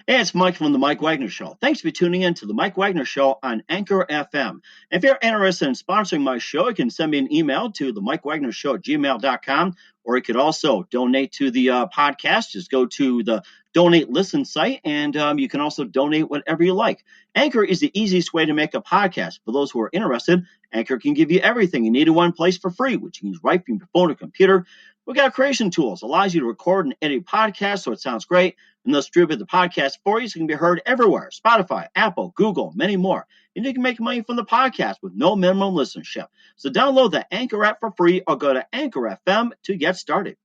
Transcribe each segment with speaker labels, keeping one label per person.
Speaker 1: Hey, it's Mike from The Mike Wagner Show. Thanks for tuning in to The Mike Wagner Show on Anchor FM. If you're interested in sponsoring my show, you can send me an email to themikewagnershow@gmail.com, or you could also donate to the podcast. Just go to the Donate Listen site, and you can also donate whatever you like. Anchor is the easiest way to make a podcast. For those who are interested, Anchor can give you everything you need in one place for free, which you can use right from your phone or computer. We got creation tools, allows you to record and edit podcasts so it sounds great, and they'll distribute the podcast for you so it can be heard everywhere. Spotify, Apple, Google, many more. And you can make money from the podcast with no minimum listenership. So download the Anchor app for free or go to Anchor FM to get started.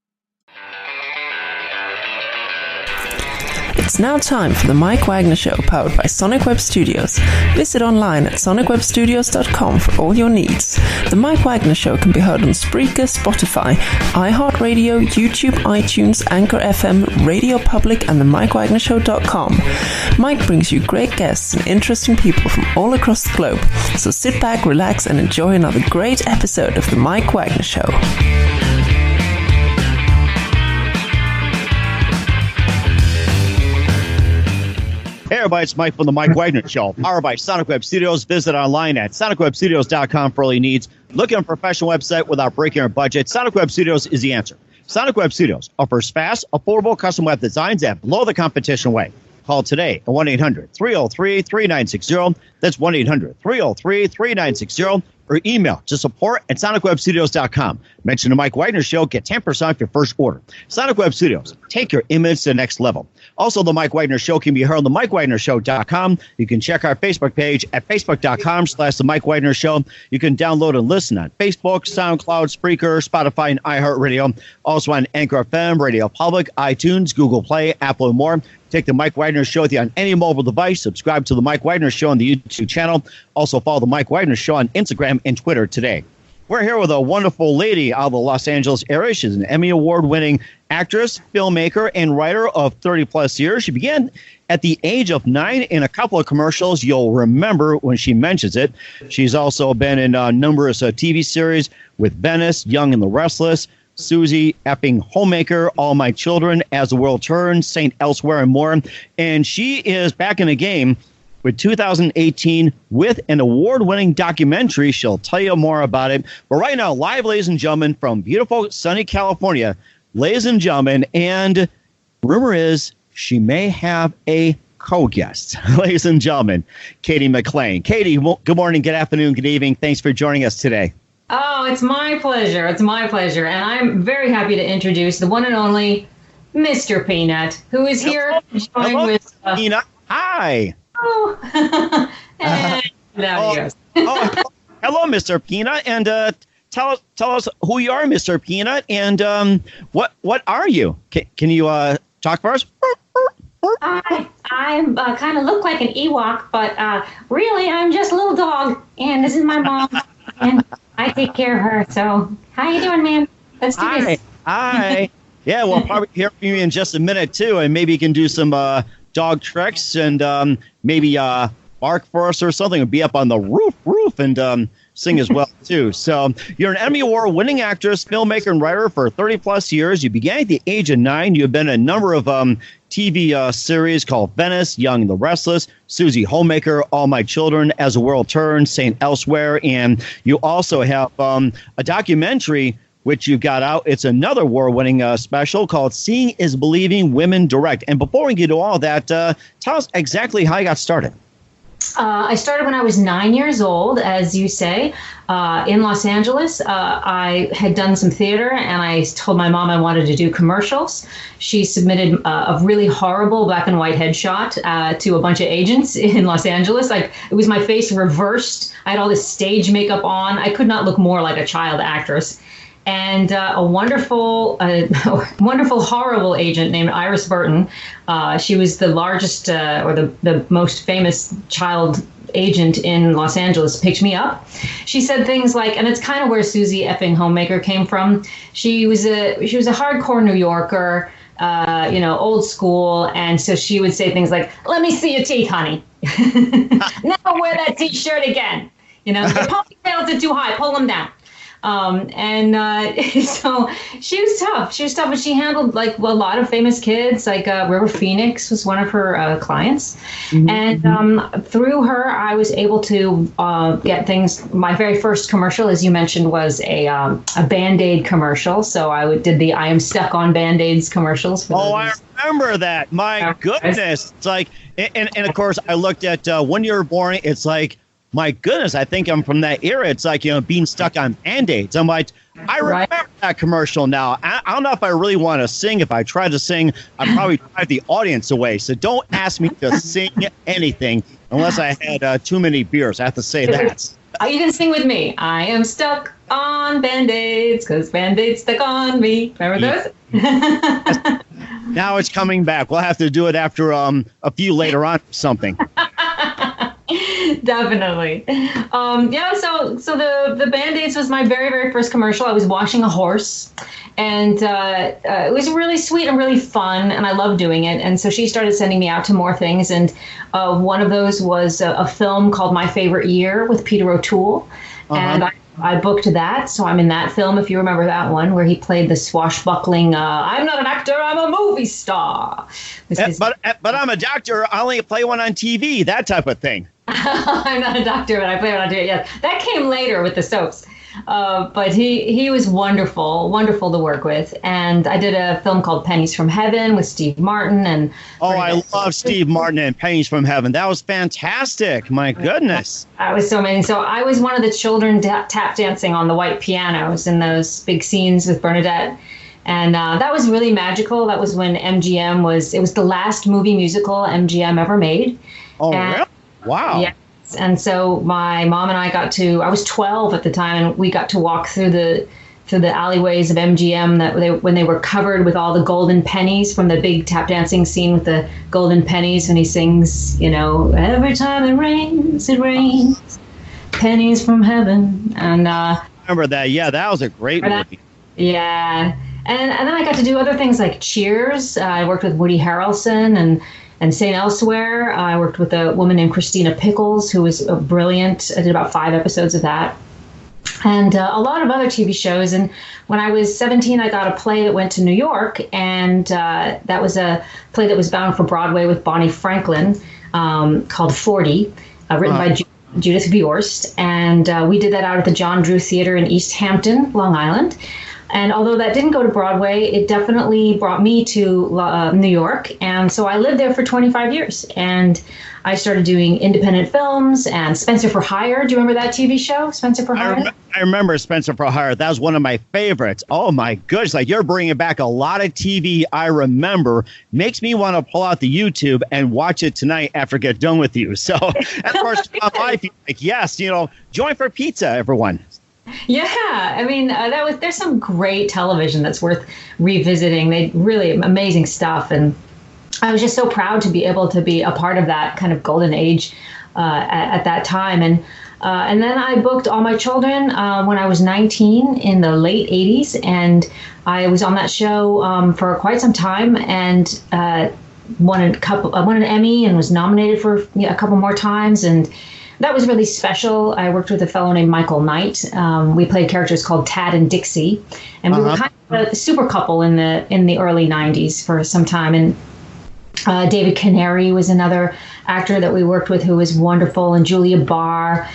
Speaker 2: It's now time for the Mike Wagner Show, powered by Sonic Web Studios. Visit online at sonicwebstudios.com for all your needs. The Mike Wagner Show can be heard on Spreaker, Spotify, iHeartRadio, YouTube, iTunes, Anchor FM, Radio Public, and themikewagnershow.com. Mike brings you great guests and interesting people from all across the globe. So sit back, relax, and enjoy another great episode of the Mike Wagner Show.
Speaker 1: Hey everybody, it's Mike from the Mike Wagner Show, powered by Sonic Web Studios. Visit online at sonicwebstudios.com for all your needs. Looking for a professional website without breaking your budget? Sonic Web Studios is the answer. Sonic Web Studios offers fast, affordable custom web designs that blow the competition away. Call today at 1-800-303-3960. That's 1-800-303-3960. Or email to support@sonicwebstudios.com. Mention the Mike Wagner Show. Get 10% off your first order. Sonic Web Studios. Take your image to the next level. Also, the Mike Wagner Show can be heard on the MikeWagnerShow.com. You can check our Facebook page at Facebook.com/The Mike Wagner Show. You can download and listen on Facebook, SoundCloud, Spreaker, Spotify, and iHeartRadio. Also on Anchor FM, Radio Public, iTunes, Google Play, Apple, and more. Take the Mike Wagner Show with you on any mobile device. Subscribe to the Mike Wagner Show on the YouTube channel. Also follow the Mike Wagner Show on Instagram and Twitter today. We're here with a wonderful lady out of the Los Angeles area. She's an Emmy Award-winning actress, filmmaker, and writer of 30-plus years. She began at the age of 9 in a couple of commercials. You'll remember when she mentions it. She's also been in numerous TV series with Venice, Young and the Restless, Susie Effing Homemaker, All My Children, As the World Turns, Saint Elsewhere, and more. And she is back in the game with 2018 with an award-winning documentary. She'll tell you more about it. But right now, live, ladies and gentlemen, from beautiful sunny California, ladies and gentlemen, and rumor is she may have a co-guest. Ladies and gentlemen, Cady McClain. Cady, good morning, good afternoon, good evening. Thanks for joining us today.
Speaker 3: Oh, it's my pleasure. It's my pleasure. And I'm very happy to introduce the one and only Mr. Peanut, who is here to join with...
Speaker 1: Peanut. Hi.
Speaker 3: Oh. And there he goes.
Speaker 1: Hello, Mr. Peanut. And tell us who you are, Mr. Peanut. And what are you? Can you talk for us?
Speaker 3: I kind of look like an Ewok, but really I'm just a little dog. And this is my mom. And I take care of her. So, how you doing, man? Let's do this.
Speaker 1: Hi. Yeah, we'll probably hear from you in just a minute, too. And maybe you can do some dog tricks and maybe bark for us or something. Or be up on the roof and sing as well, too. So, you're an Emmy Award-winning actress, filmmaker, and writer for 30-plus years. You began at the age of 9. You've been in a number of TV series called Venice, Young and the Restless, Susie Homemaker, All My Children, As the World Turns, Saint Elsewhere, and you also have a documentary which you've got out. It's another award-winning special called Seeing is Believing, Women Direct. And before we get to all that, tell us exactly how you got started.
Speaker 3: I started when I was 9 years old, as you say, in Los Angeles. I had done some theater, and I told my mom I wanted to do commercials. She submitted a really horrible black and white headshot to a bunch of agents in Los Angeles. Like, it was my face reversed. I had all this stage makeup on. I could not look more like a child actress. And a wonderful, horrible agent named Iris Burton. She was the largest or the most famous child agent in Los Angeles, picked me up. She said things like, and it's kind of where Susie Effing Homemaker came from. She was a hardcore New Yorker, old school, and so she would say things like, "Let me see your teeth, honey." "Never wear that T-shirt again. Your ponytails are too high. Pull them down." So she was tough. She was tough, but she handled like a lot of famous kids. Like River Phoenix was one of her clients, and through her, I was able to get things. My very first commercial, as you mentioned, was a Band-Aid commercial. So did the "I am stuck on Band-Aids" commercials. For
Speaker 1: I remember that. My goodness, it's like, and of course, I looked at When You Were Born. It's like, my goodness, I think I'm from that era. It's like, being stuck on Band-Aids. I'm like, I remember that commercial now. I don't know if I really want to sing. If I tried to sing, I'd probably drive the audience away. So don't ask me to sing anything unless I had too many beers. I have to say that.
Speaker 3: You can sing with me. I am stuck on Band-Aids because Band-Aids stuck on me. Remember those?
Speaker 1: Now it's coming back. We'll have to do it after a few later on or something.
Speaker 3: Definitely. So the Band-Aids was my very, very first commercial. I was washing a horse, and it was really sweet and really fun, and I loved doing it. And so she started sending me out to more things, and one of those was a film called My Favorite Year with Peter O'Toole, and I booked that, so I'm in that film, if you remember that one, where he played the swashbuckling, I'm not an actor, I'm a movie star.
Speaker 1: But I'm a doctor, I only play one on TV, that type of thing.
Speaker 3: I'm not a doctor, but I play one on TV, yes. That came later with the soaps. But he was wonderful to work with. And I did a film called Pennies from Heaven with Steve Martin. And
Speaker 1: I love Steve Martin and Pennies from Heaven. That was fantastic. My goodness.
Speaker 3: That was so amazing. So I was one of the children tap dancing on the white pianos in those big scenes with Bernadette. And that was really magical. That was when MGM it was the last movie musical MGM ever made.
Speaker 1: Oh, really? Wow.
Speaker 3: Yeah. And so my mom and I I was 12 at the time, and we got to walk through the alleyways of MGM when they were covered with all the golden pennies from the big tap dancing scene with the golden pennies, and he sings, every time it rains, pennies from heaven. And
Speaker 1: I remember that. Yeah, that was a great movie.
Speaker 3: Yeah. And then I got to do other things like Cheers. I worked with Woody Harrelson and St. Elsewhere. I worked with a woman named Christina Pickles, who was brilliant. I did about 5 episodes of that. And a lot of other TV shows. And when I was 17, I got a play that went to New York. And that was a play that was bound for Broadway with Bonnie Franklin called 40, written by Judith Bjorst. And we did that out at the John Drew Theater in East Hampton, Long Island. And although that didn't go to Broadway, it definitely brought me to New York. And so I lived there for 25 years. And I started doing independent films and Spencer for Hire. Do you remember that TV show, Spencer for Hire?
Speaker 1: I remember Spencer for Hire. That was one of my favorites. Oh, my goodness. Like, you're bringing back a lot of TV I remember. Makes me want to pull out the YouTube and watch it tonight after I get done with you. So, and of course, my wife, like, yes, join for pizza, everyone.
Speaker 3: Yeah, I mean, there's some great television that's worth revisiting. They really amazing stuff, and I was just so proud to be able to be a part of that kind of golden age at that time. And then I booked All My Children when I was 19 in the late 80s, and I was on that show for quite some time, and won an Emmy and was nominated for a couple more times, and that was really special. I worked with a fellow named Michael Knight. We played characters called Tad and Dixie, and we were kind of a super couple in the early 90s for some time. And David Canary was another actor that we worked with who was wonderful, and Julia Barr.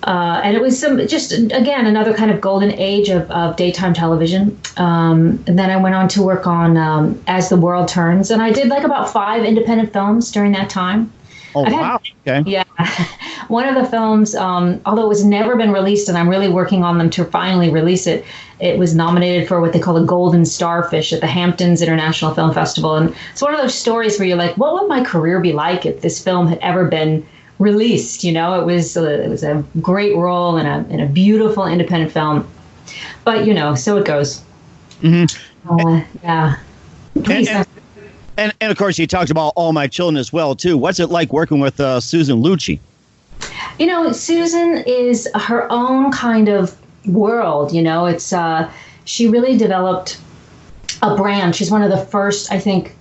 Speaker 3: And it was again, another kind of golden age of daytime television. And then I went on to work on As the World Turns, and I did like about 5 independent films during that time.
Speaker 1: Oh, wow. Okay.
Speaker 3: Yeah. One of the films, although it was never been released, and I'm really working on them to finally release it, it was nominated for what they call a Golden Starfish at the Hamptons International Film Festival. And it's one of those stories where you're like, what would my career be like if this film had ever been released? It was a great role in a beautiful independent film. But, so it goes.
Speaker 1: Mm-hmm.
Speaker 3: Yeah. Please.
Speaker 1: And of course, you talked about All My Children as well, too. What's it like working with Susan Lucci?
Speaker 3: Susan is her own kind of world. It's she really developed a brand. She's one of the first, I think,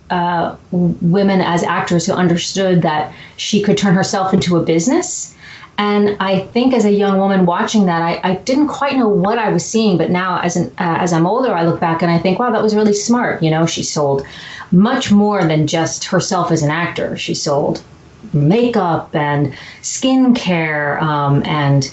Speaker 3: women as actors who understood that she could turn herself into a business And I think as a young woman watching that, I didn't quite know what I was seeing. But now as I'm older, I look back and I think, wow, that was really smart. She sold much more than just herself as an actor. She sold makeup and skincare and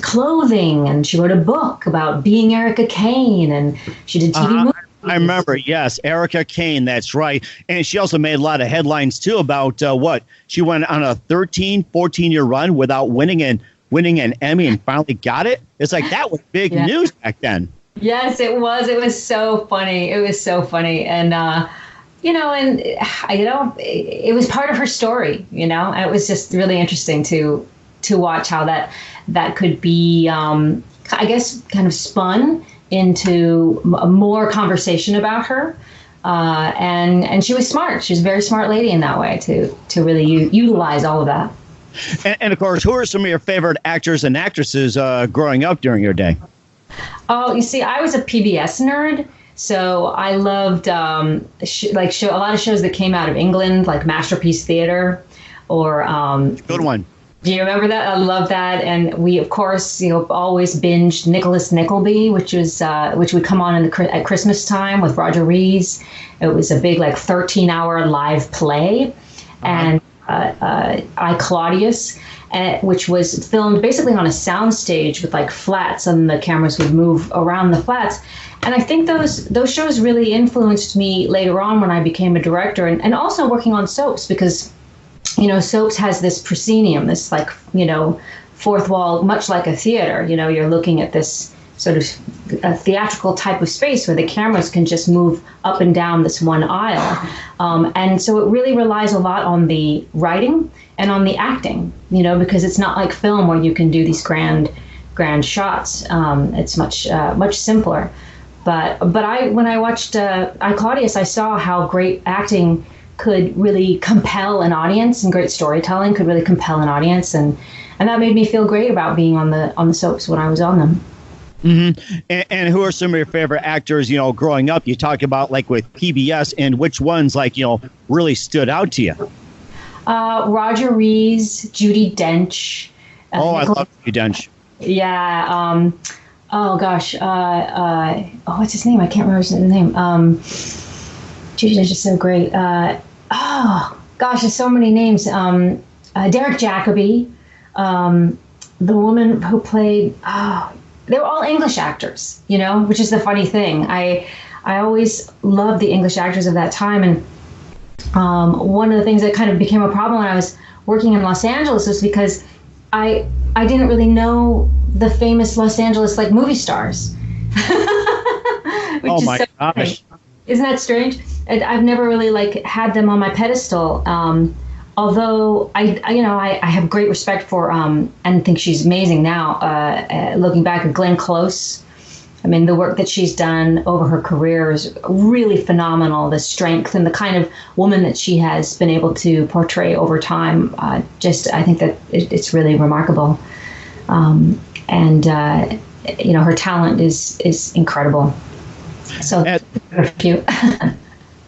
Speaker 3: clothing. And she wrote a book about being Erica Kane. And she did TV movies.
Speaker 1: I remember, yes, Erica Kane, that's right. And she also made a lot of headlines, too, about what? She went on a 13, 14-year run without winning an Emmy and finally got it. It's like that was big news back then.
Speaker 3: Yes, it was. It was so funny. It was so funny. And, it was part of her story, and it was just really interesting to watch how that could be, I guess, kind of spun into more conversation about her. And she was smart. She was a very smart lady in that way to really utilize all of that.
Speaker 1: And of course, who are some of your favorite actors and actresses growing up during your day?
Speaker 3: Oh, you see, I was a PBS nerd. So I loved a lot of shows that came out of England, like Masterpiece Theater or
Speaker 1: good one.
Speaker 3: Do you remember that? I love that. And we, of course, always binged Nicholas Nickleby, which would come on at Christmas time with Roger Rees. It was a big 13-hour live play. And I, Claudius, which was filmed basically on a soundstage with flats, and the cameras would move around the flats. And I think those shows really influenced me later on when I became a director, and also working on soaps, because soaps has this proscenium, this fourth wall, much like a theater. You're looking at this sort of a theatrical type of space where the cameras can just move up and down this one aisle. And so it really relies a lot on the writing and on the acting, because it's not like film where you can do these grand shots. It's much simpler. But when I watched I, Claudius, I saw how great acting could really compel an audience, and great storytelling could really compel an audience, and that made me feel great about being on the soaps when I was on them.
Speaker 1: Mm-hmm. And who are some of your favorite actors, growing up? You talked about with PBS, and which ones really stood out to you?
Speaker 3: Roger Rees, Judi Dench.
Speaker 1: I love Judi Dench.
Speaker 3: Yeah. Oh gosh. What's his name? I can't remember his name. Judi Dench is so great. Oh gosh, there's so many names. Derek Jacobi, the woman who played. They were all English actors, which is the funny thing. I always loved the English actors of that time, and one of the things that kind of became a problem when I was working in Los Angeles was because I didn't really know the famous Los Angeles movie stars.
Speaker 1: Oh my gosh.
Speaker 3: Funny. Isn't that strange? I've never really had them on my pedestal. Although I have great respect for and think she's amazing now. Looking back at Glenn Close, I mean, the work that she's done over her career is really phenomenal. The strength and the kind of woman that she has been able to portray over time, I think that it's really remarkable. And her talent is incredible. So a few.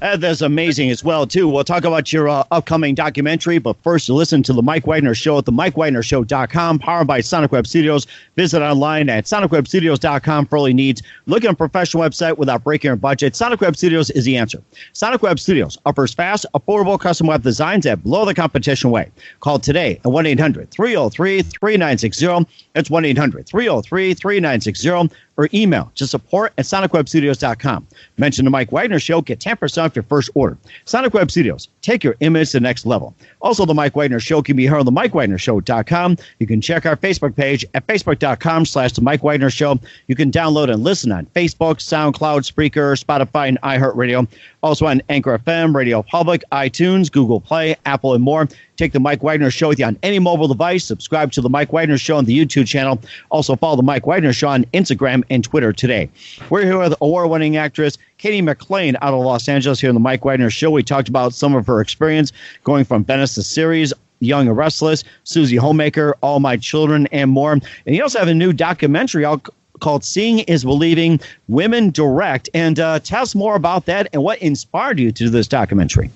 Speaker 1: That's amazing as well, too. We'll talk about your upcoming documentary, but first, listen to The Mike Wagner Show at themikewagnershow.com, powered by Sonic Web Studios. Visit online at sonicwebstudios.com for all your needs. Look at a professional website without breaking your budget. Sonic Web Studios is the answer. Sonic Web Studios offers fast, affordable custom web designs at below the competition way. Call today at 1-800-303-3960. That's 1-800-303-3960. Or email to support@sonicwebstudios.com. Mention The Mike Wagner Show. Get 10% off your first order. Sonic Web Studios. Take your image to the next level. Also, The Mike Wagner Show can be heard on themikewagnershow.com. You can check our Facebook page at facebook.com/The Mike Wagner Show. You can download and listen on Facebook, SoundCloud, Spreaker, Spotify, and iHeartRadio. Also on Anchor FM, Radio Public, iTunes, Google Play, Apple, and more. Take The Mike Wagner Show with you on any mobile device. Subscribe to The Mike Wagner Show on the YouTube channel. Also follow The Mike Wagner Show on Instagram and Twitter today. We're here with award-winning actress Cady McClain out of Los Angeles here on The Mike Wagner Show. We talked about some of her experience going from Venice to series, Young and Restless, Susie Homemaker, All My Children, and more. And you also have a new documentary out called Seeing is Believing, Women Direct. And tell us more about that and what inspired you to do this documentary.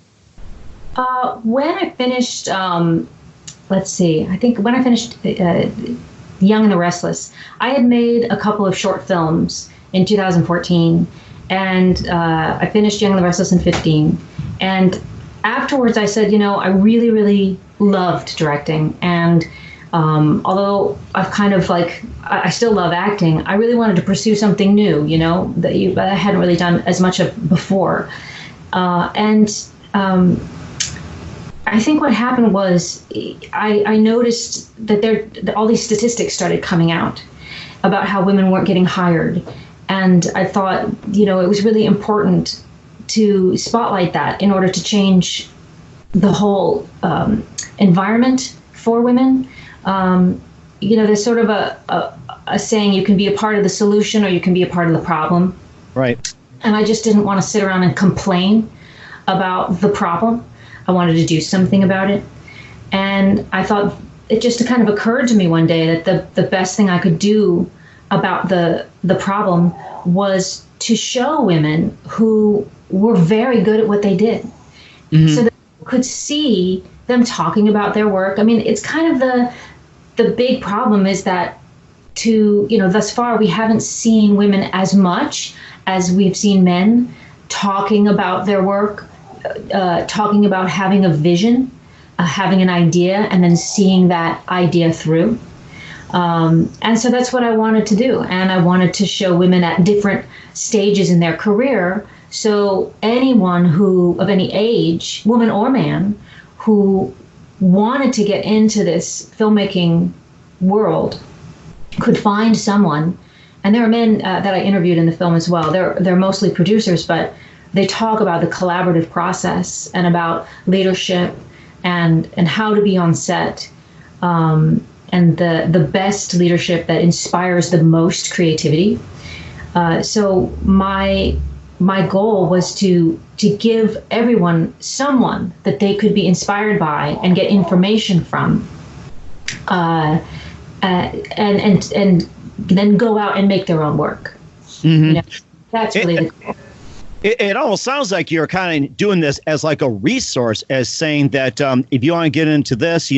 Speaker 3: When I finished let's see, I think when I finished Young and the Restless, I had made a couple of short films in 2014, and I finished Young and the Restless in 15. And afterwards I said, I really, really loved directing. And although I've kind of I still love acting, I really wanted to pursue something new, that I hadn't really done as much of before. I think what happened was I noticed that all these statistics started coming out about how women weren't getting hired. And I thought, it was really important to spotlight that in order to change the whole environment for women. There's sort of a saying, you can be a part of the solution or you can be a part of the problem.
Speaker 1: Right.
Speaker 3: And I just didn't want to sit around and complain about the problem. I wanted to do something about it. And I thought it just kind of occurred to me one day that the best thing I could do about the problem was to show women who were very good at what they did. Mm-hmm. So that you could see them talking about their work. I mean, it's kind of the big problem is that thus far we haven't seen women as much as we've seen men talking about their work, talking about having a vision, having an idea, and then seeing that idea through. And so that's what I wanted to do. And I wanted to show women at different stages in their career. So anyone who, of any age, woman or man, who wanted to get into this filmmaking world could find someone. And there are men that I interviewed in the film as well. They're mostly producers, but they talk about the collaborative process and about leadership and how to be on set, and the best leadership that inspires the most creativity. So my goal was to give everyone someone that they could be inspired by and get information from, and then go out and make their own work. Mm-hmm. That's really the goal.
Speaker 1: It almost sounds like you're kind of doing this as like a resource, as saying that if you want to get into this,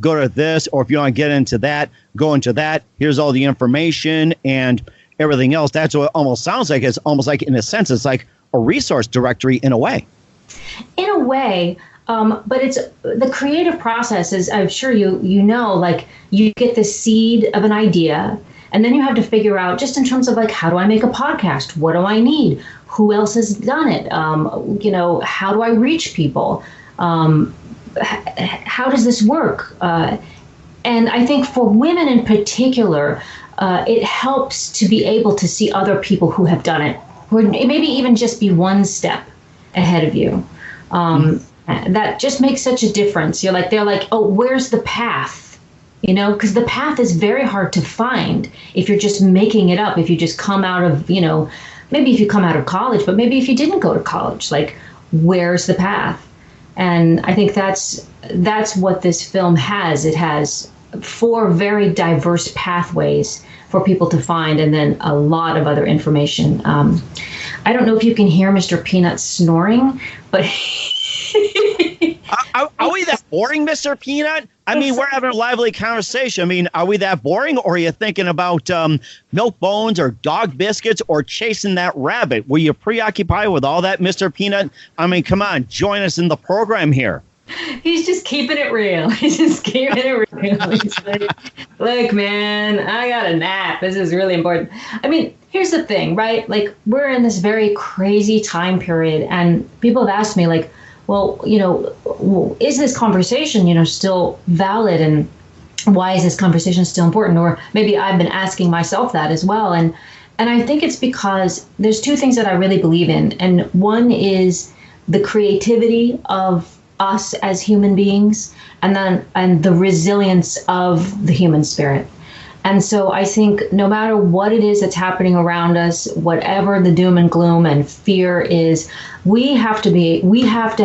Speaker 1: go to this, or if you want to get into that, go into that. Here's all the information and everything else. That's what it almost sounds like. It's almost like, in a sense, it's like a resource directory in a way.
Speaker 3: In a way, but it's the creative process is, I'm sure you know, like you get the seed of an idea, and then you have to figure out, just in terms of like, how do I make a podcast? What do I need? Who else has done it? How do I reach people? How does this work? And I think for women in particular, it helps to be able to see other people who have done it, who maybe even just be one step ahead of you. That just makes such a difference. They're like, oh, where's the path? Because the path is very hard to find if you're just making it up, if you just come out of, maybe if you come out of college, but maybe if you didn't go to college, like, where's the path? And I think that's what this film has. It has 4 very diverse pathways for people to find, and then a lot of other information. I don't know if you can hear Mr. Peanut snoring, but...
Speaker 1: Are we that boring, Mr. Peanut? I mean, we're having a lively conversation. I mean, are we that boring, or are you thinking about milk bones or dog biscuits or chasing that rabbit? Were you preoccupied with all that, Mr. Peanut? I mean, come on, join us in the program here.
Speaker 3: He's just keeping it real. He's just keeping it real. He's like, look, man, I got a nap. This is really important. I mean, here's the thing, right? Like, we're in this very crazy time period, and people have asked me, like, well, is this conversation, still valid, and why is this conversation still important? Or maybe I've been asking myself that as well. And I think it's because there's 2 things that I really believe in. And one is the creativity of us as human beings, and the resilience of the human spirit. And so I think no matter what it is that's happening around us, whatever the doom and gloom and fear is, we have to have we have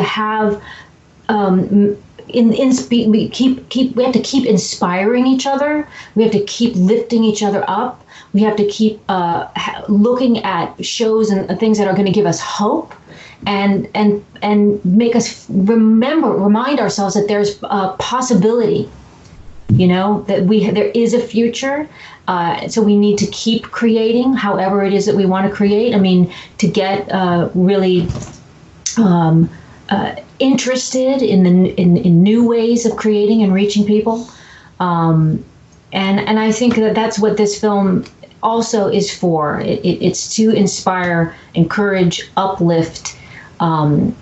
Speaker 3: to keep inspiring each other. We have to keep lifting each other up. We have to keep looking at shows and things that are going to give us hope and make us remind ourselves that there's a possibility, that there is a future. So we need to keep creating however it is that we want to create. I mean, to get really interested in new ways of creating and reaching people. And I think that's what this film also is for. It's to inspire, encourage, uplift, and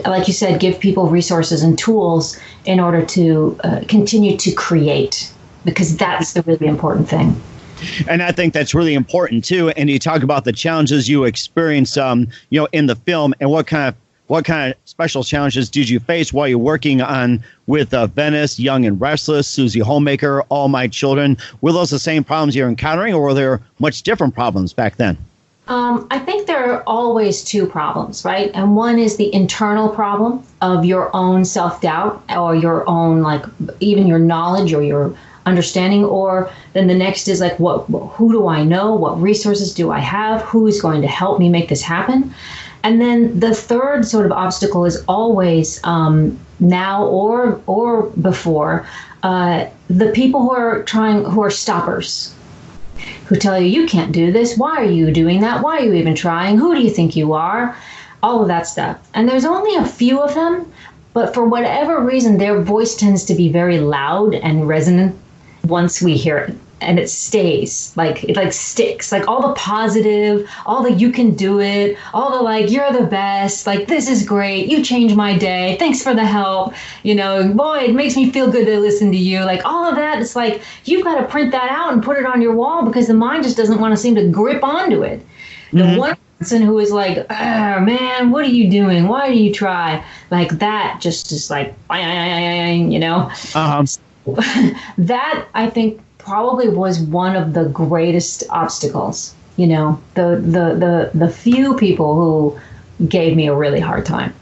Speaker 3: like you said, give people resources and tools in order to continue to create, because that's the really important thing.
Speaker 1: And I think that's really important too. And you talk about the challenges you experience, in the film, and what kind of special challenges did you face while you're working on with Venice, Young and Restless, Susie Homemaker, All My Children? Were those the same problems you're encountering, or were there much different problems back then?
Speaker 3: I think there are always two problems, right? And one is the internal problem of your own self-doubt, or your own, even your knowledge or your understanding, or then the next is who do I know? What resources do I have? Who is going to help me make this happen? And then the third sort of obstacle is always now or before the people who are stoppers, who tell you can't do this. Why are you doing that? Why are you even trying? Who do you think you are? All of that stuff. And there's only a few of them, but for whatever reason, their voice tends to be very loud and resonant once we hear it. And it stays, it sticks, all the positive, all the you can do it, all the you're the best, this is great, you changed my day, thanks for the help, boy, it makes me feel good to listen to you. All of that, it's you've got to print that out and put it on your wall, because the mind just doesn't want to seem to grip onto it. The one person who is oh, man, what are you doing? Why do you try? That just is that, I think, probably was one of the greatest obstacles. The few people who gave me a really hard time.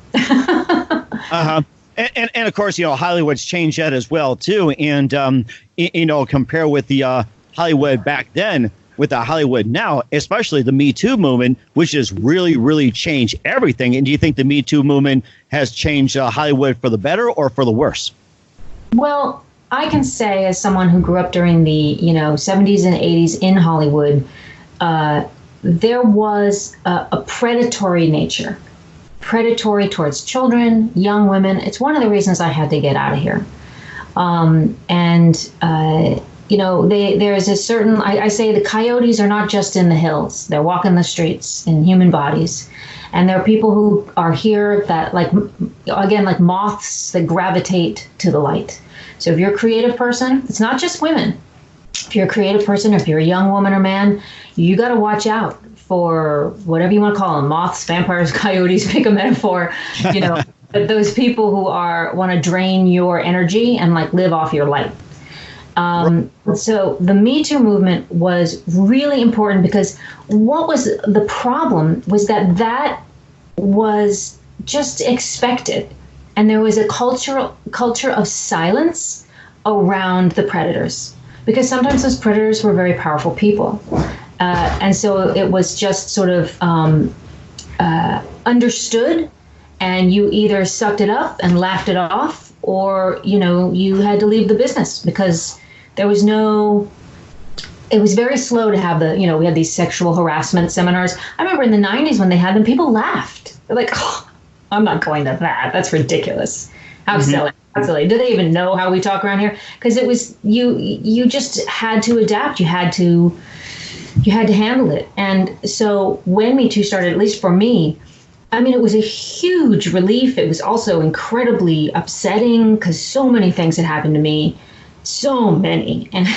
Speaker 1: And of course, Hollywood's changed that as well too. And compare with the Hollywood back then with the Hollywood now, especially the Me Too movement, which has really, really changed everything. And do you think the Me Too movement has changed Hollywood for the better or for the worse?
Speaker 3: Well, I can say, as someone who grew up during the 70s and 80s in Hollywood, there was a predatory nature, predatory towards children, young women. It's one of the reasons I had to get out of here. There's a certain, I say the coyotes are not just in the hills. They're walking the streets in human bodies. And there are people who are here that, like moths that gravitate to the light. So if you're a creative person, it's not just women. If you're a creative person, or if you're a young woman or man, you got to watch out for whatever you want to call them, moths, vampires, coyotes, pick a metaphor, those people who want to drain your energy and live off your light. So the Me Too movement was really important, because what was the problem was that was just expected. And there was a culture of silence around the predators, because sometimes those predators were very powerful people. And so it was just sort of understood, and you either sucked it up and laughed it off, or, you had to leave the business, because there was it was very slow to have we had these sexual harassment seminars. I remember in the 90s when they had them, people laughed. They're oh, I'm not going to that. That's ridiculous. How silly. How silly. Do they even know how we talk around here? Because it was, you just had to adapt. You had to handle it. And so when Me Too started, at least for me, it was a huge relief. It was also incredibly upsetting, because so many things had happened to me. So many. And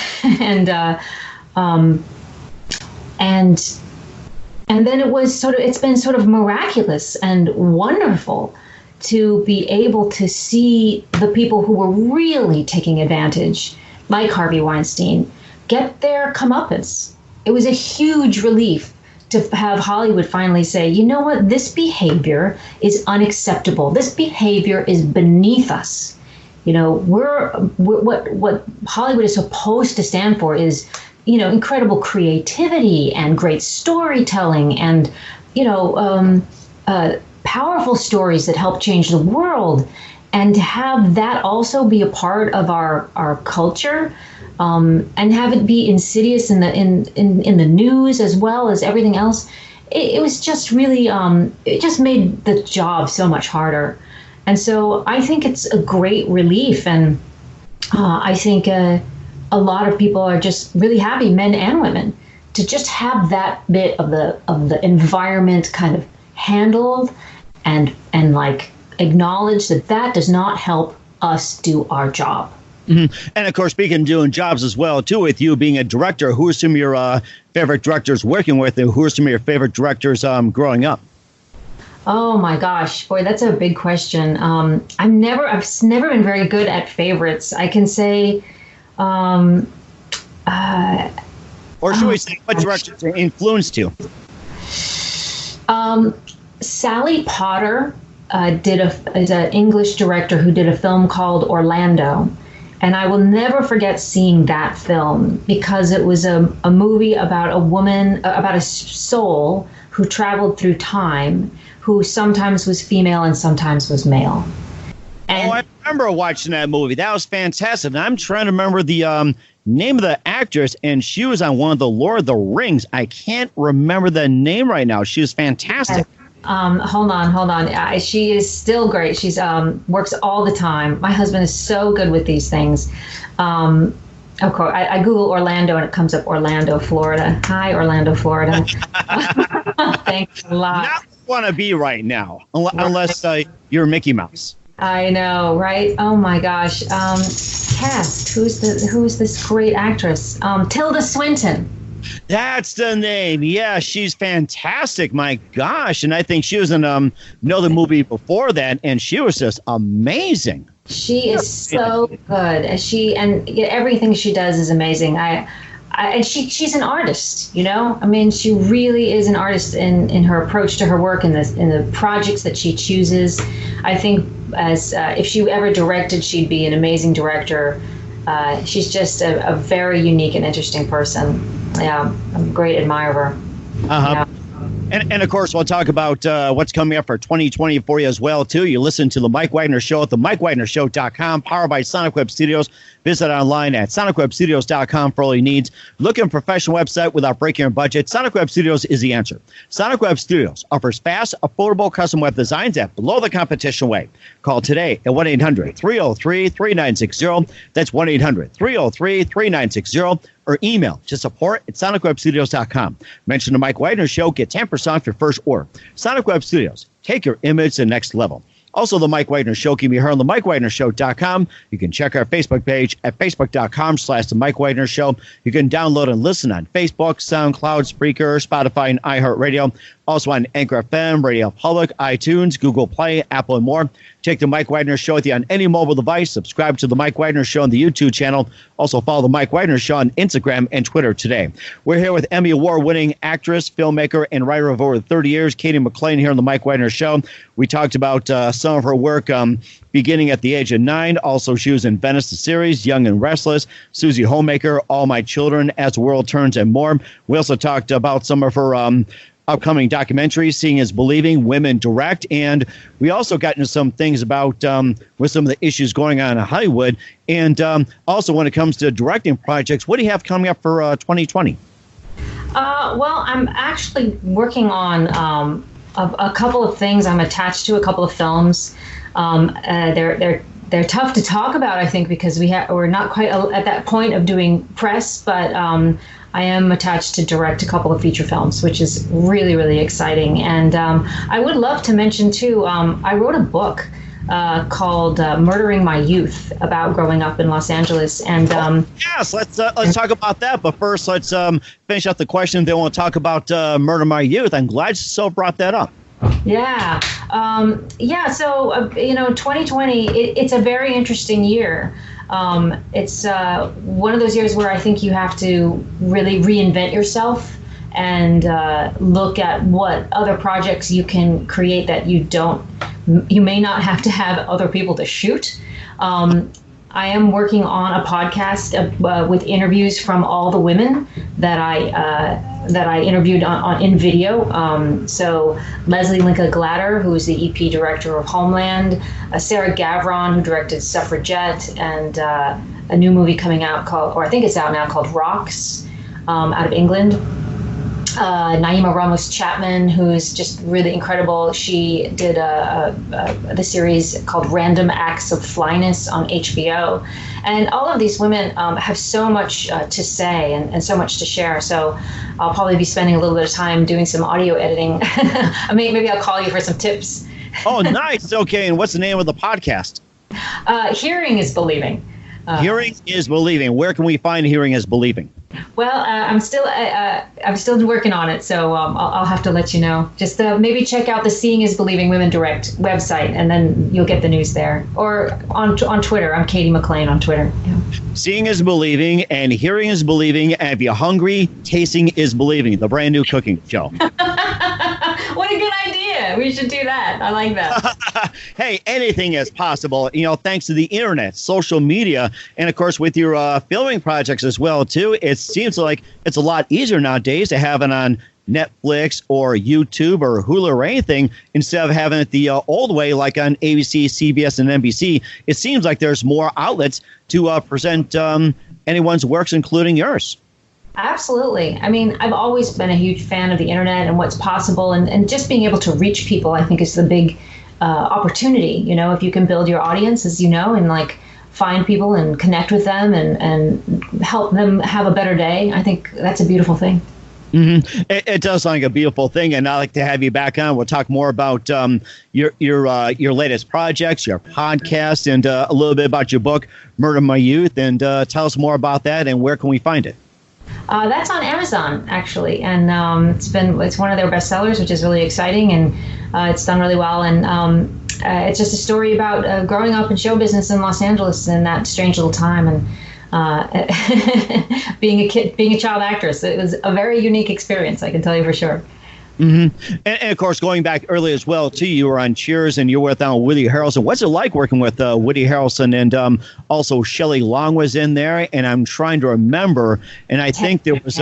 Speaker 3: then it's been sort of miraculous and wonderful to be able to see the people who were really taking advantage, like Harvey Weinstein, get their comeuppance. It was a huge relief to have Hollywood finally say, you know what, this behavior is unacceptable. This behavior is beneath us. What Hollywood is supposed to stand for is, incredible creativity and great storytelling and, powerful stories that help change the world, and to have that also be a part of our culture, and have it be insidious in the news as well as everything else, it was just really it just made the job so much harder. And so I think it's a great relief, and I think a lot of people are just really happy, men and women, to just have that bit of the environment kind of handled, and like acknowledge that does not help us do our job.
Speaker 1: Mm-hmm. And of course, speaking of doing jobs as well, too, with you being a director, who are some of your favorite directors working with, and who are some of your favorite directors growing up?
Speaker 3: Oh my gosh, boy, that's a big question. I've never been very good at favorites. I can say,
Speaker 1: or should we say, what directors are influenced you?
Speaker 3: Sally Potter is an English director who did a film called Orlando. And I will never forget seeing that film, because it was a movie about a woman, about a soul who traveled through time, who sometimes was female and sometimes was male. And
Speaker 1: I remember watching that movie. That was fantastic. And I'm trying to remember the name of the actress, and she was on one of the Lord of the Rings. I can't remember the name right now. She was fantastic.
Speaker 3: Hold on. She is still great. She's works all the time. My husband is so good with these things. Of course, I Google Orlando and it comes up Orlando, Florida. Hi, Orlando, Florida. Thanks a lot.
Speaker 1: Not want to be right now, unless you're Mickey Mouse.
Speaker 3: I know, right? Oh my gosh. Cast. Who is this great actress? Tilda Swinton.
Speaker 1: That's the name. Yeah, she's fantastic. My gosh. And I think she was in another movie before that, and she was just amazing.
Speaker 3: She is so good. And everything she does is amazing. And she's an artist, you know? I mean, she really is an artist in her approach to her work, and in the projects that she chooses. I think if she ever directed, she'd be an amazing director. She's just a very unique and interesting person. Yeah, I'm a great admirer.
Speaker 1: Uh-huh. Yeah. And of course, we'll talk about what's coming up for 2020 for you as well, too. You listen to The Mike Wagner Show at themikewagnershow.com, powered by Sonic Web Studios. Visit online at sonicwebstudios.com for all your needs. Looking for a professional website without breaking your budget? Sonic Web Studios is the answer. Sonic Web Studios offers fast, affordable custom web designs at below the competition rate. Call today at 1-800-303-3960. That's 1-800-303-3960. Or email to support@sonicwebstudios.com. Mention the Mike Wagner Show. Get 10% off your first order. Sonic Web Studios. Take your image to the next level. Also, the Mike Wagner Show can be heard on the MikeWagnerShow.com. You can check our Facebook page at Facebook.com/The Mike Wagner Show. You can download and listen on Facebook, SoundCloud, Spreaker, Spotify, and iHeartRadio. Also on Anchor FM, Radio Public, iTunes, Google Play, Apple, and more. Take the Mike Wagner Show with you on any mobile device. Subscribe to the Mike Wagner Show on the YouTube channel. Also follow the Mike Wagner Show on Instagram and Twitter today. We're here with Emmy Award-winning actress, filmmaker, and writer of over 30 years, Cady McClain, here on the Mike Wagner Show. We talked about some of her work beginning at the age of 9. Also, she was in Venice, the series, Young and Restless, Susie Homemaker, All My Children, As the World Turns, and more. We also talked about some of her upcoming documentaries, Seeing is Believing, Women Direct, and we also got into some things about with some of the issues going on in Hollywood, and also when it comes to directing projects, what do you have coming up for 2020?
Speaker 3: Well, I'm actually working on a couple of things. I'm attached to a couple of films. They're tough to talk about, I think, because we're not quite at that point of doing press, but I am attached to direct a couple of feature films, which is really, really exciting. And I would love to mention, too, I wrote a book called Murdering My Youth about growing up in Los Angeles. And
Speaker 1: yes, let's talk about that. But first, let's finish up the question. Then we'll talk about Murder My Youth. I'm glad you so brought that up.
Speaker 3: Yeah. So, 2020, it's a very interesting year. It's one of those years where I think you have to really reinvent yourself and look at what other projects you can create that you may not have to have other people to shoot. I am working on a podcast with interviews from all the women that I interviewed on in video. So Leslie Linka Glatter, who is the EP director of Homeland, Sarah Gavron, who directed Suffragette, and a new movie coming out called, or I think it's out now, called Rocks, out of England. Naima Ramos Chapman, who's just really incredible. She did the series called Random Acts of Flyness on HBO. And all of these women have so much to say and so much to share. So I'll probably be spending a little bit of time doing some audio editing. Maybe I'll call you for some tips.
Speaker 1: Oh, nice. Okay. And what's the name of the podcast?
Speaker 3: Hearing is Believing.
Speaker 1: Hearing is Believing. Where can we find Hearing is Believing?
Speaker 3: Well, I'm still working on it, so I'll have to let you know. Just maybe check out the Seeing is Believing Women Direct website, and then you'll get the news there. Or on Twitter. I'm Cady McClain on Twitter. Yeah.
Speaker 1: Seeing is Believing and Hearing is Believing. And if you're hungry, Tasting is Believing, the brand new cooking show.
Speaker 3: What a good idea. We should do that. I like that.
Speaker 1: Hey, anything is possible, thanks to the internet, social media, and of course with your filming projects as well, too. It seems like it's a lot easier nowadays to have it on Netflix or YouTube or Hulu or anything instead of having it the old way, like on ABC, CBS, and NBC. It seems like there's more outlets to present anyone's works, including yours.
Speaker 3: Absolutely. I mean, I've always been a huge fan of the internet and what's possible, and just being able to reach people, I think, is the big opportunity. If you can build your audience, as you know, and like find people and connect with them and help them have a better day, I think that's a beautiful thing.
Speaker 1: Mm-hmm. It does sound like a beautiful thing, and I'd like to have you back on. We'll talk more about your latest projects, your podcast, and a little bit about your book, Murder My Youth, and tell us more about that and where can we find it?
Speaker 3: That's on Amazon, actually, and it's one of their bestsellers, which is really exciting, and it's done really well. And it's just a story about growing up in show business in Los Angeles in that strange little time, and being a child actress. It was a very unique experience, I can tell you for sure.
Speaker 1: Mm-hmm. And of course, going back early as well, too, you were on Cheers and you were with Woody Harrelson. What's it like working with Woody Harrelson? And also Shelley Long was in there. And I'm trying to remember. And I think there was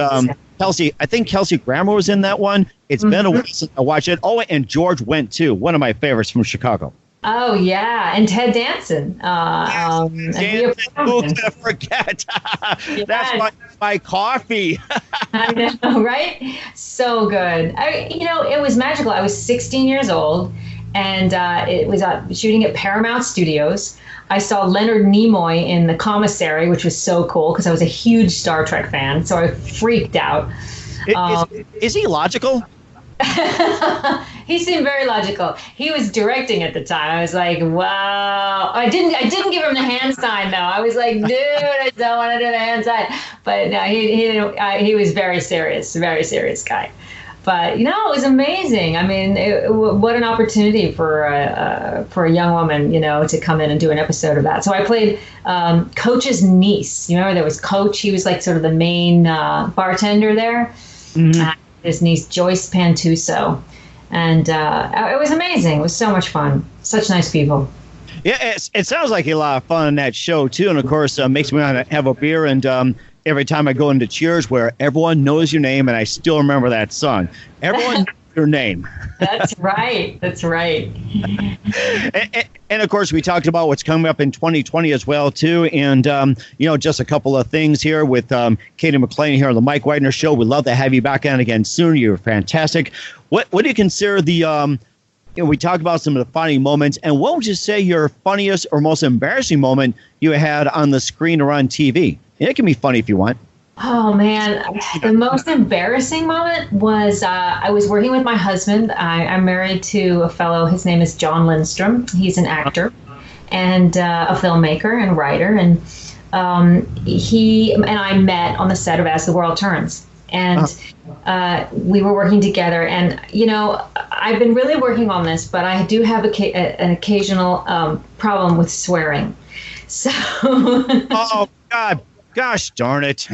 Speaker 1: Kelsey Grammer was in that one. It's been a while since I watched it. Oh, and George Wendt, too. One of my favorites from Chicago.
Speaker 3: Oh, yeah. And Ted Danson.
Speaker 1: Danson, who could forget?
Speaker 3: Yes.
Speaker 1: That's my coffee.
Speaker 3: I know, right? So good. It was magical. I was 16 years old, and it was shooting at Paramount Studios. I saw Leonard Nimoy in The Commissary, which was so cool because I was a huge Star Trek fan, so I freaked out.
Speaker 1: Is he logical?
Speaker 3: He seemed very logical. He was directing at the time. I was like, wow. I didn't give him the hand sign though. I was like, dude, I don't want to do the hand sign. But no, he was very serious guy. But it was amazing. I mean, what an opportunity for a young woman, to come in and do an episode of that. So I played Coach's niece. You remember there was Coach. He was like sort of the main bartender there. Mm-hmm. His niece Joyce Pantuso, and it was amazing. It was so much fun. Such nice people.
Speaker 1: Yeah, it sounds like a lot of fun in that show too, and of course makes me want to have a beer. And every time I go into Cheers, where everyone knows your name, and I still remember that song. Everyone knows your name.
Speaker 3: That's right. That's right.
Speaker 1: And of course, we talked about what's coming up in 2020 as well, too. And, just a couple of things here with Cady McClain here on the Mike Wagner Show. We'd love to have you back on again soon. You're fantastic. What do you consider the, we talked about some of the funny moments. And what would you say your funniest or most embarrassing moment you had on the screen or on TV? And it can be funny if you want.
Speaker 3: Oh, man. The most embarrassing moment was I was working with my husband. I'm married to a fellow. His name is John Lindstrom. He's an actor and a filmmaker and writer. And he and I met on the set of As the World Turns. And we were working together. And, I've been really working on this, but I do have an occasional problem with swearing. So.
Speaker 1: Oh, God. Gosh darn it.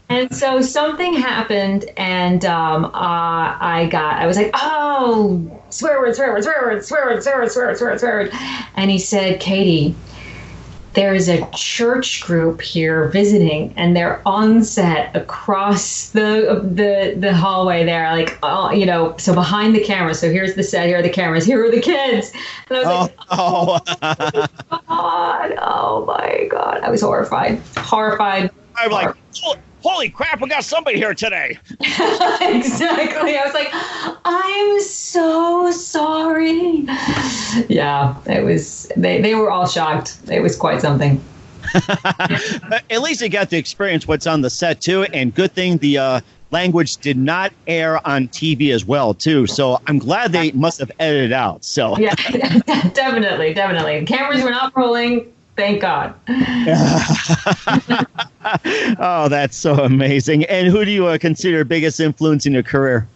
Speaker 3: And so something happened, and I was like, oh, swear word. And he said, Cady, there's a church group here visiting, and they're on set across the hallway there, like, so behind the camera. So here's the set, here are the cameras, here are the kids. And I was oh my God. I was horrified.
Speaker 1: I'm like, holy crap, we got somebody here today.
Speaker 3: Exactly. I was like, I'm so sorry. Yeah, it was, they were all shocked. It was quite something.
Speaker 1: At least you got to experience what's on the set too. And good thing the language did not air on TV as well too. So I'm glad they must have edited out. So
Speaker 3: yeah, definitely. The cameras were not rolling. Thank God.
Speaker 1: Oh, that's so amazing. And who do you consider your biggest influence in your career?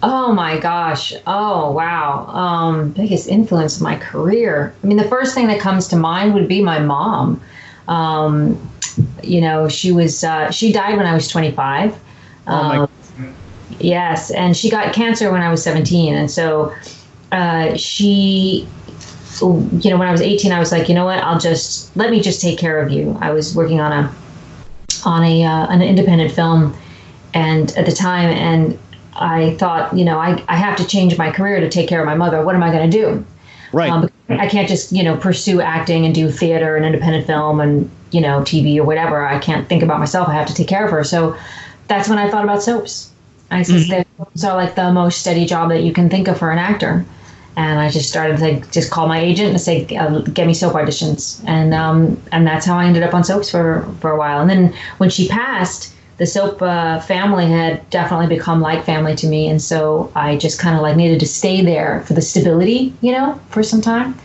Speaker 3: Oh, my gosh. Oh, wow. Biggest influence in my career. I mean, the first thing that comes to mind would be my mom. She died when I was 25. Yes. And she got cancer when I was 17. And so when I was 18, I was like, you know what, let me just take care of you. I was working on an independent film, and at the time, and I thought, I have to change my career to take care of my mother. What am I going to do?
Speaker 1: Right.
Speaker 3: I can't just, pursue acting and do theater and independent film and, TV or whatever. I can't think about myself. I have to take care of her. So that's when I thought about soaps. I said, soaps are like the most steady job that you can think of for an actor. And I just started to just call my agent and say, get me soap auditions. And that's how I ended up on soaps for a while. And then when she passed, the soap family had definitely become like family to me. And so I just kind of needed to stay there for the stability, for some time.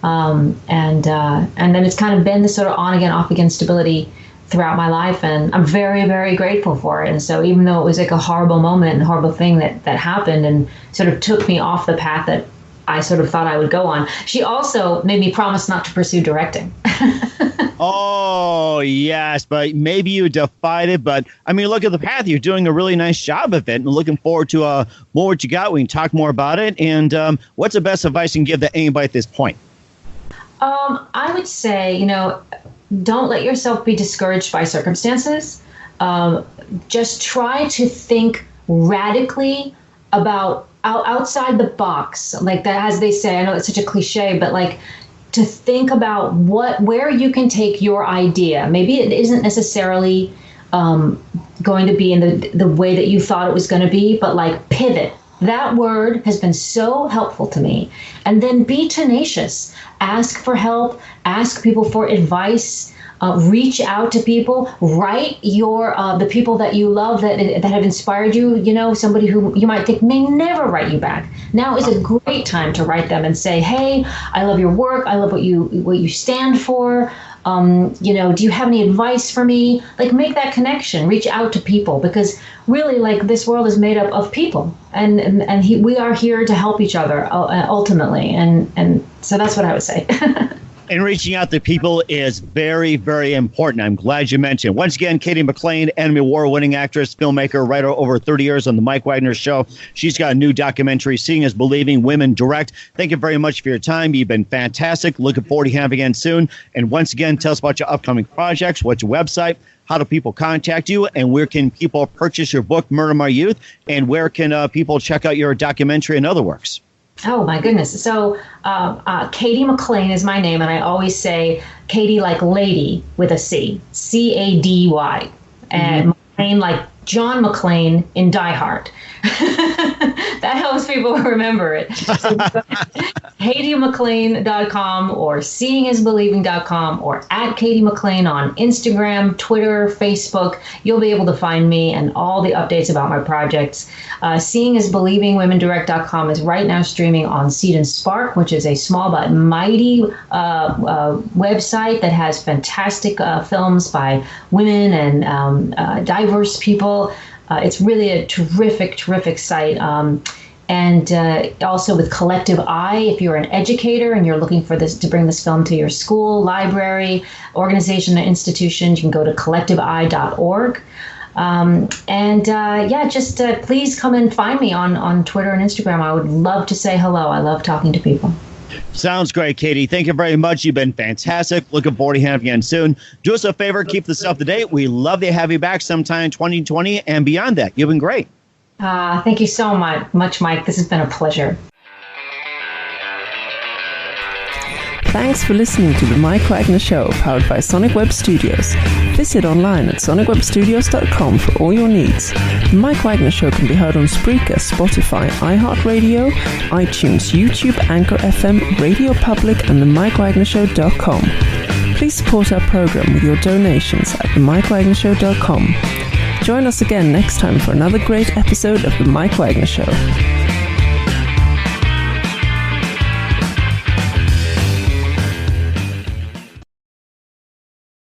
Speaker 3: And then it's kind of been this sort of on again, off again stability throughout my life. And I'm very, very grateful for it. And so even though it was like a horrible moment and a horrible thing that happened and sort of took me off the path that I sort of thought I would go on, she also made me promise not to pursue directing.
Speaker 1: Oh, yes, but maybe you defied it. But I mean, look at the path. You're doing a really nice job of it, and looking forward to more what you got. We can talk more about it. And what's the best advice you can give to anybody at this point?
Speaker 3: I would say, don't let yourself be discouraged by circumstances. Just try to think radically about outside the box, like that, as they say. I know it's such a cliche, but to think about where you can take your idea. Maybe it isn't necessarily going to be in the way that you thought it was going to be, but pivot. That word has been so helpful to me. And then be tenacious. Ask for help. Ask people for advice. Reach out to people. Write the people that you love that have inspired you. Somebody who you might think may never write you back. Now is a great time to write them and say, "Hey, I love your work. I love what you stand for. Do you have any advice for me?" Make that connection. Reach out to people, because really, this world is made up of people, and we are here to help each other ultimately. And so that's what I would say.
Speaker 1: And reaching out to people is very, very important. I'm glad you mentioned. Once again, Cady McClain, Emmy Award-winning actress, filmmaker, writer, over 30 years on The Mike Wagner Show. She's got a new documentary, Seeing is Believing, Women Direct. Thank you very much for your time. You've been fantastic. Looking forward to having you again soon. And once again, tell us about your upcoming projects. What's your website? How do people contact you? And where can people purchase your book, Murder My Youth? And where can people check out your documentary and other works?
Speaker 3: Oh, my goodness. So Cady McClain is my name, and I always say Cady like lady with a C, C-A-D-Y, and McClain like John McClane in Die Hard. That helps people remember it. So CadyMcClain.com or SeeingIsBelieving.com or at Cady McClain on Instagram, Twitter, Facebook. You'll be able to find me and all the updates about my projects. Seeing is Believing, WomenDirect.com is right now streaming on Seed and Spark, which is a small but mighty website that has fantastic films by women and diverse people. It's really a terrific, terrific site. And also with Collective Eye, if you're an educator and you're looking for this to bring this film to your school, library, organization, or institution, you can go to collectiveeye.org. Just please come and find me on Twitter and Instagram. I would love to say hello. I love talking to people.
Speaker 1: Sounds great, Cady. Thank you very much. You've been fantastic. Looking forward to having you again soon. Do us a favor, keep this up to date. We love to have you back sometime in 2020 and beyond that. You've been great.
Speaker 3: Thank you so much, Mike. This has been a pleasure.
Speaker 2: Thanks for listening to The Mike Wagner Show, powered by Sonic Web Studios. Visit online at sonicwebstudios.com for all your needs. The Mike Wagner Show can be heard on Spreaker, Spotify, iHeartRadio, iTunes, YouTube, Anchor FM, Radio Public, and themikewagnershow.com. Please support our program with your donations at themikewagnershow.com. Join us again next time for another great episode of The Mike Wagner Show.